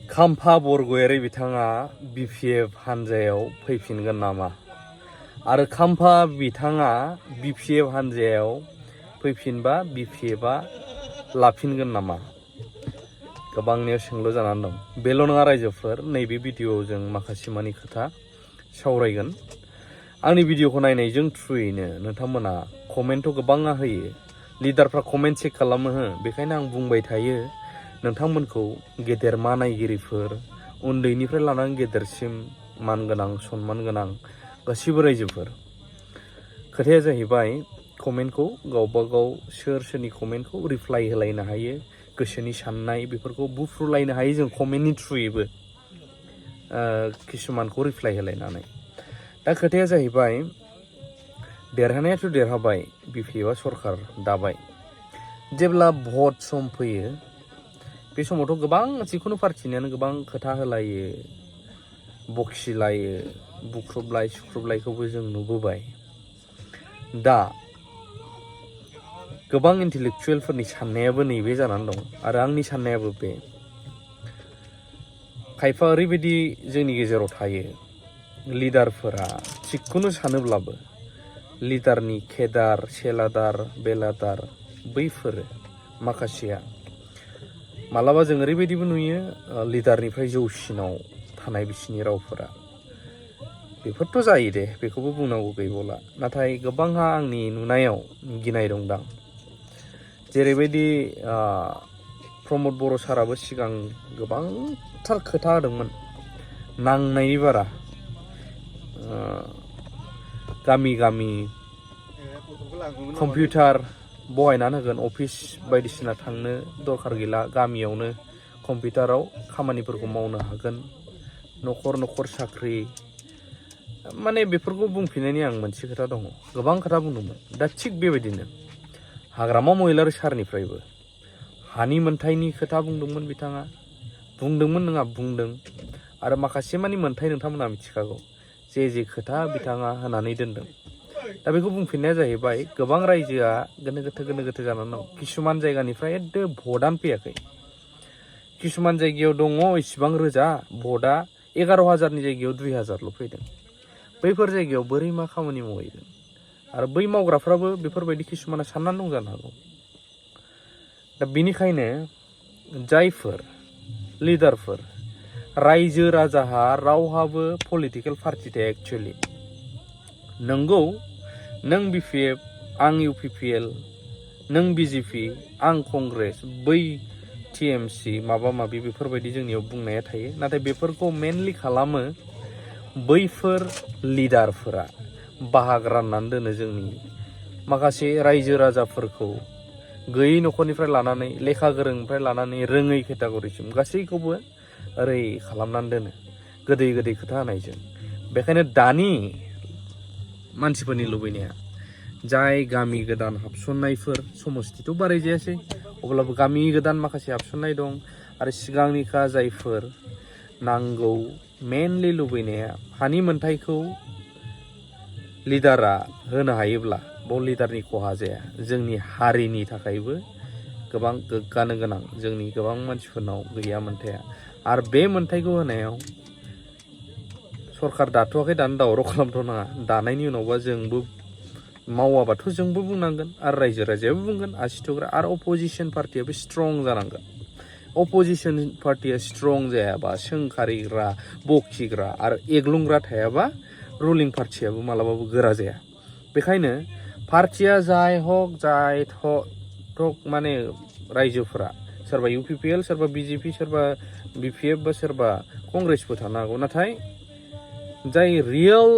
खाम्फा बरगयारि बिथाङा BPF हानजायाव फैफिनगोन नामा आरो खाम्फा बिथाङा BPF हानजायाव फैफिनबा BPFआ लाफिनगोन नामा गोबांनियाव सोंलु जानानै दं। बेल' नङा रायजोफोर, नैबे भिडिअआव जों माखासे मानि खोथा सावरायगोन। आंनि भिडिअखौ नायनायजों थ्रुयैनो नोंथांमोना कमेन्टखौ गोबाङा होयो, लिडारफ्रा कमेन्ट चेक खालामो हो, बेखायनो आं बुंबाय थायो नोंथांमोनखौ गेदेरमा नायगिरिफोर, उन्दैनिफ्राय लानानै गेदेरसिम मानगोनां सन्मान गोनां गासिबो रायजोफोर, खोथाया जाहैबाय कमेन्टखौ गावबा गाव सोरनि कमेन्टखौ रिप्लाइ होलायनो हायो, गोसोनि साननाय बेफोरखौ बुफ्रुलायनो हायो जों कमेन्टनि थ्रुयैबो किसुमानखौ रिप्लाइ होलायनानै। दा खोथाया जाहैबाय देरहानायाथ' देरहाबाय, BPFआ सरखार दाबाय, जेब्ला भट सम फैयो बे समावथ' गोबां जिखुनु पार्टिनियानो गोबां खोथा होलायो, बखिलायो, बुख्रुबलाय सुख्रुबलायखौबो जों नुबोबाय। दा गोबां इन्टेलेक्चुयेलफोरनि साननायाबो नैबे जानानै दं आरो आंनि साननायाबो बे, खायफा ओरैबायदि जोंनि गेजेराव थायो लिडारफोरा थिगखौनो सानोब्लाबो लिडारनि खेदार सेलादार बेलादार बैफोरो माखासेया मालाबा जों ओरैबायदिबो नुयो लिडारनिफ्राय जौसिनाव थानाय बिसिनि रावफोरा, बेफोरथ' जायो दे, बेखौबो बुंनांगौ गैबावला। नाथाय गोबांहा आंनि नुनायाव गिनाय दंदां, जेरैबायदि प्रमद बर' साराबो सिगां गोबांथार खोथा होदोंमोन नांनायनि बारा, गामि गामि कम्पिउटार बहायनानै होगोन, अफिस बायदिसिना थांनो दरखार गैला, गामियावनो कम्पिउटाराव खामानिफोरखौ मावनो हागोन, न'खर न'खर साख्रि, माने बेफोरखौ बुंफिननायनि आं मोनसे खोथा दङ, गोबां खोथा बुंदोंमोन। दा थिग बेबायदिनो हाग्रामा महिलारि सारनिफ्रायबो हानि मोन्थायनि खोथा बुंदोंमोन बिथाङा, बुंदोंमोन नङा बुंदों, आरो माखासे मानि मोन्थाय नोंथांमोना मिथिखागौ जे खोथा बिथाङा होनानै दोनदों। दा बेखौ बुंफिननाया जाहैबाय गोबां रायजोआ गोनो गोथो जानानै दं। किसुमान जायगानिफ्राय एकदम भटआनो फैयाखै, किसुमान जायगायाव दङ इसिबां रोजा भटआ 11,000नि जायगायाव 2,000ल' फैदों। बैफोर जायगायाव बोरै मा खामानि मावहैगोन, आरो बै मावग्राफ्राबो बेफोरबायदि किसुमाना साननानै दं जानो हागौ। दा बेनिखायनो जायफोर लिडारफोर, रायजो राजाहा रावहाबो पलिटिकेल पार्टि थाया एक्सुवेलि। नंगौ नों BPF, आं UPPL, नों BJP, आं कंग्रेस, बै TMC माबा माबि बेफोरबायदि जोंनियाव बुंनाया थायो, नाथाय बेफोरखौ मेनलि खालामो बैफोर लिडारफोरा बाहागो राननानै दोनो जोंनि माखासे रायजो राजाफोरखौ, गैयै न'खरनिफ्राय लानानै लेखा गोरोंनिफ्राय लानानै रोङै केटागरिसिम गासैखौबो ओरै खालामनानै दोनो गोदै गोदै खोथा होनायजों। बेखायनो दानि मानसिफोरनि लुबैनाया जाय गामि गोदान हाबसननायफोर, समस्थिथ' बाराय जायासै अब्लाबो गामि गोदान माखासे हाबसननाय दं, आरो सिगांनिखा जायफोर नांगौ, मेनलि लुबैनाया हानि मोन्थायखौ लिडारा होनो हायोब्ला बाव लिडारनि खहा जाया, जोंनि हारिनि थाखायबो गोबां गोग्गानो गोनां, जोंनि गोबां मानसिफोरनाव गैया मोन्थाया। आरो बे मोन्थायखौ होनायाव सरखार दाथ'वाखै, दानो दावराव खालामथ' नाङा, दानायनि उनावबा जोंबो मावाबाथ' जोंबो बुंनांगोन आरो रायजो राजायाबो बुंगोन आसि थुग्रा, आरो अपोजिसन पार्टियाबो स्ट्रं जानांगोन। अपोजिसन पार्टिया स्ट्रं जायाबा, सोंखारिग्रा बखिग्रा आरो एग्लुंग्रा थायाबा रुलिं पार्टियाबो मालाबाबो गोरा जाया। बेखायनो पार्टिया जाय हक जाय थक माने रायजोफोरा सोरबा UPPL, सोरबा BJP, सोरबा BPF बा सोरबा कंग्रेसबो थानो हागौ, नाथाय जाय रियेल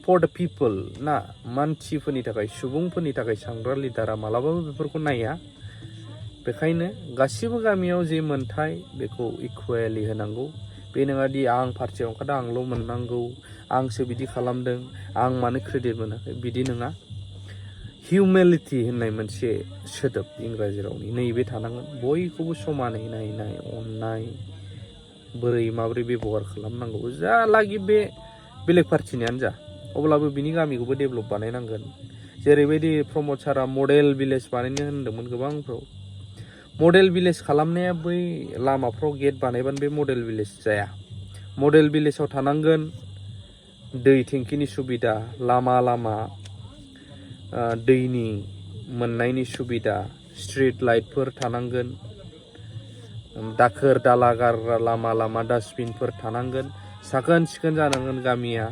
फर द पिपोल ना, मानसिफोरनि थाखाय, सुबुंफोरनि थाखाय सांग्रा लिडारा मालाबाबो बेफोरखौ नाया। बेखायनो गासिबो गामियाव जे मोन्थाय बेखौ इकुवेलि होनांगौ। बे नङादि आं पार्टियाव ओंखारदों आंल' मोननांगौ, आंसो बिदि खालामदों, आं मानो क्रेडिट मोनाखै, बिदि नङा। हिउमेलिटि होननाय मोनसे सोदोब इंराजि रावनि, नैबे थानांगोन। बयखौबो समानै नायनाय, अननाय, बोरै माबोरै बेबहार खालामनांगौ, जालागि बे बेलेग पार्टिनियानो जा, अब्लाबो बिनि गामिखौबो डेभेलप बानायनांगोन। जेरैबायदि प्रमद सारा मडेल भिलेज बानायनो होनदोंमोन गोबांफ्राव, मडेल भिलेज खालामनाया बै लामाफ्राव गेट बानायबानो बे मडेल भिलेज जाया मडेल भिलेजाव थानांगोन दै टेंकिनि सुबिदा लामा दैनि मोननायनि सुबिदा स्ट्रीट लाइटफोर थानांगोन दाखोर दाला गारग्रा लामा डास्टबिनफोर थानांगोन साखोन सिखोन जानांगोन गामिया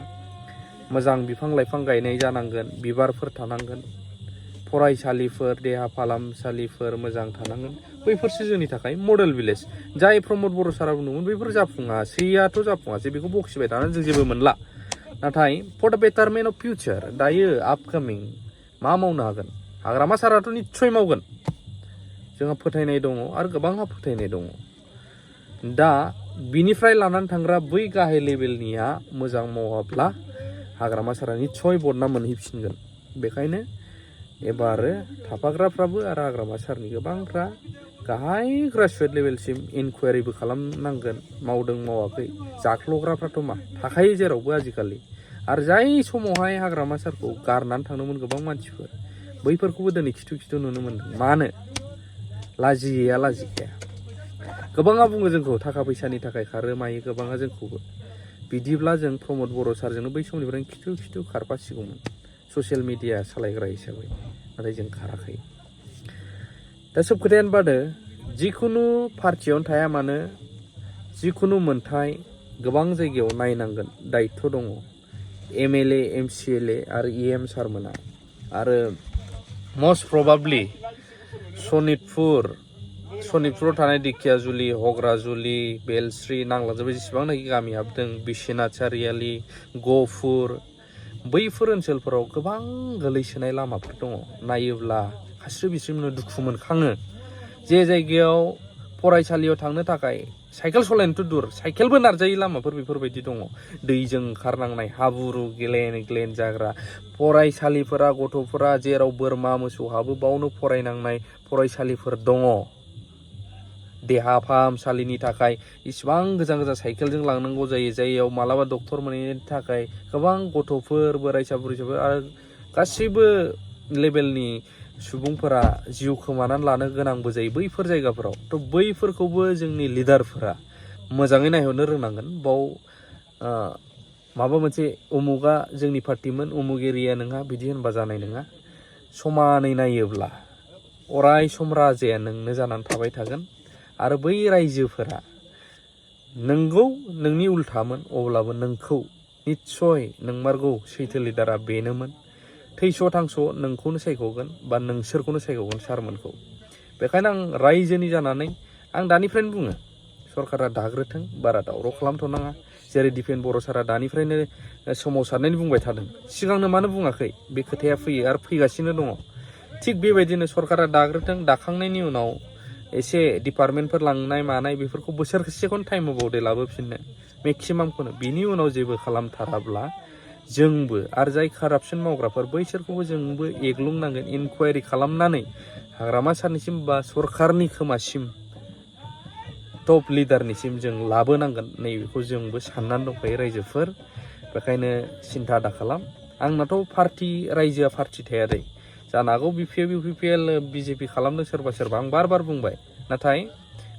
मोजां बिफां लाइफां गायनाय जानांगोन बिबारफोर थानांगोन फरायसालिफोर देहा फाहामसालिफोर मोजां थानांगोन बैफोरसो जोंनि थाखाय मडेल भिलेज जाय प्रमद बर' सारा बुंदोंमोन बैफोर जाफुङासै बेखौ बखिबाय थानानै जों जेबो मोनला नाथाय फर द बेटारमेन्ट अफ फिउचार दायो आपकामिं मा मावनो हागोन हाग्रामा साराथ' निस्सय मावगोन जोंहा फोथायनाय दङ आरो गोबांहा फोथायनाय दङ दा बिनिफ्राय लानानै थांग्रा बै गाहाय लेभेलनिया मोजां मावाब्ला हाग्रामा सारा निस्सय बदनाम मोनहैफिनगोन बेखायनो एबार थाफाग्राफ्राबो आरो हाग्रामा सारनि गोबांफ्रा गाहाय ग्रासुवेट लेभेलसिम इनकुवारिबो खालामनांगोन मावदों मावाखै जाख्ल'ग्राफ्राथ' मा थाखायो जेरावबो आजिखालि आरो जाय समावहाय हाग्रामा सारखौ गारनानै थांदोंमोन गोबां मानसिफोर बैफोरखौबो दिनै खिथु नुनो मोन्दों मानो लाजिया गोबाङा बुङो जोंखौ थाखा फैसानि थाखाय खारो मायो गोबाङा जोंखौबो बिदिब्ला जों प्रमद बर' सारजोंनो बै समनिफ्रायनो खिथु खारफासिगौमोन ससियेल मिडिया सालायग्रा हिसाबै नाथाय जों खाराखै दा सोब खोथायानो बादो जिखुनु पार्टियावनो थाया मानो जिखुनु मोनथाय गोबां जायगायाव नायनांगोन दायित्व दङ MLA MCLA आरो EM सारमोना आरो मस्ट प्रबाबलि सनितपुराव थानाय दिखियाजुलि हग्राजुलि बेलस्रि नांलाजोबो जेसेबांनाखि गामि हाबदों बिश्वनाथ सारियालि गहपुर बैफोर ओनसोलफोराव गोबां गोलैसोनाय लामाफोर दङ नायोब्ला खास्रि बिस्रि दुखु मोनखाङो जे जायगायाव फरायसालियाव थांनो थाखाय साइकेल सलायनोथ' दूर साइकेलबो नारजायै लामाफोर बेफोरबायदि दङ दैजों ओंखारनांनाय हाब्रु ग्लेन जाग्रा फरायसालिफोरा गथ'फोरा जेराव बोरमा मोसौ हाबो बावनो फरायनांनाय फरायसालिफोर दङ देहा फाहामसालिनि थाखाय इसिबां गोजान साइकेलजों लांनांगौ जायो जाययाव मालाबा डक्टर मोनैनि थाखाय गोबां गथ'फोर बोराइसा बुरैसाफोर आरो गासैबो लेभेलनि सुबुंफोरा जिउ खोमानानै लानो गोनांबो जायो बैफोर जायगाफोराव थ' बैफोरखौबो जोंनि लिडारफोरा मोजाङै नायहरनो रोंनांगोन बाव माबा मोनसे उमुगा जोंनि पार्टिमोन उमुग एरिया नोंहा बिदि होनबा जानाय नङा समानै नायोब्ला अराय सम राजाया नोंनो जानानै थाबाय थागोन आरो बै रायजोफोरा नोंगौ नोंनि उल्थामोन अब्लाबो नोंखौ निस्सय नोंमारगौ सैथो लिडारा बेनोमोन थैस' थांस' नोंखौनो सायख'गोन बा नोंसोरखौनो सायख'गोन सारमोनखौ बेखायनो आं रायजोनि जानानै आं दानिफ्रायनो बुङो सरकारा दाग्रोथों बारा दावराव खालामथ'नाङा जेरै दिपेन बर' सारा दानिफ्रायनो सोमावसारनायनि बुंबाय थादों सिगांनो मानो बुङाखै बे खोथाया फैयो आरो फैगासिनो दङ थिग बेबायदिनो सरकारा दाग्रोथों दाखांनायनि उनाव एसे डिपार्टमेन्टफोर लांनाय मानाय बेफोरखौ बोसोरसेखौनो टाइम होबावदो लाबोफिननो मेक्सिमामखौनो बिनि उनाव जेबो खालामथाराब्ला जोंबो आरो जाय कारापसन मावग्राफोर बैसोरखौबो जोंबो एग्लुंनांगोन इनकुवारि खालामनानै हाग्रामा सारनिसिम बा सरकारनि खोमासिम टप लिडारनिसिम जों लाबोनांगोन नैबेखौ जोंबो साननानै दंखायो रायजोफोर बेखायनो सिन्था दाखालाम आंनाथ' पार्टि रायजोआ पार्टि थाया दै जानो हागौ BPL BJP खालामदों सोरबा आं बार बुंबाय नाथाय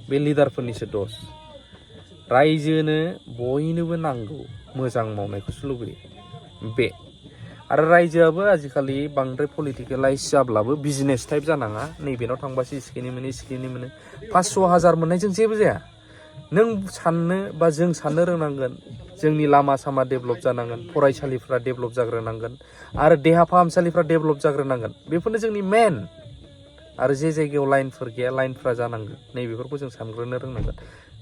बे लिडारफोरनिसो दस रायजोनो बयनोबो नांगौ मोजां मावनायखौसो लुबैयो बे आरो रायजोआबो आजिखालि बांद्राय पलिटिकेलाइज जाब्लाबो बिजनेस टाइप जानाङा नैबेनाव थांबासो इसेखिनि मोनो 500,000 मोननायजों जेबो जाया नों साननो बा जों साननो रोंनांगोन जोंनि लामा सामा डेभेलप जानांगोन फरायसालिफ्रा डेभेलप जाग्रोनांगोन आरो देहा फाहामसालिफ्रा डेभेलप जाग्रोनांगोन बेफोरनो जोंनि मेन आरो जे जायगायाव लाइनफोर गैया लाइनफ्रा जानांगोन नैबेफोरखौ जों सानग्रोनो रोंनांगोन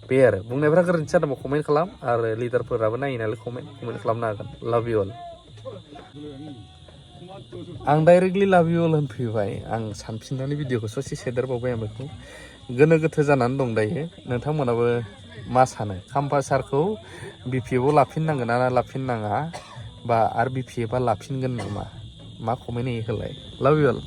बे आरो बुंनायफ्रा गोरोन्थि जादोंबा कमेन्ट खालाम आरो लिडारफोराबो नायो नालाय कमेन्ट खालामनो हागोन लाभ इउ अल आं डाइरेक्टलि लाभ इउ अल होनफैबाय आं सानफिननानै भिडिअखौ ससे सेदेरबावबाय आं बेखौ गोनो गोथो जानानै दं दायो नोंथांमोनाबो मा सानो खाम्फा सारखौ BPFआव लाफिननांगोन ना लाफिननाङा बा आरो BPFआ लाफिनगोन नामा मा कमेन्ट होलाय लाभ इउ अल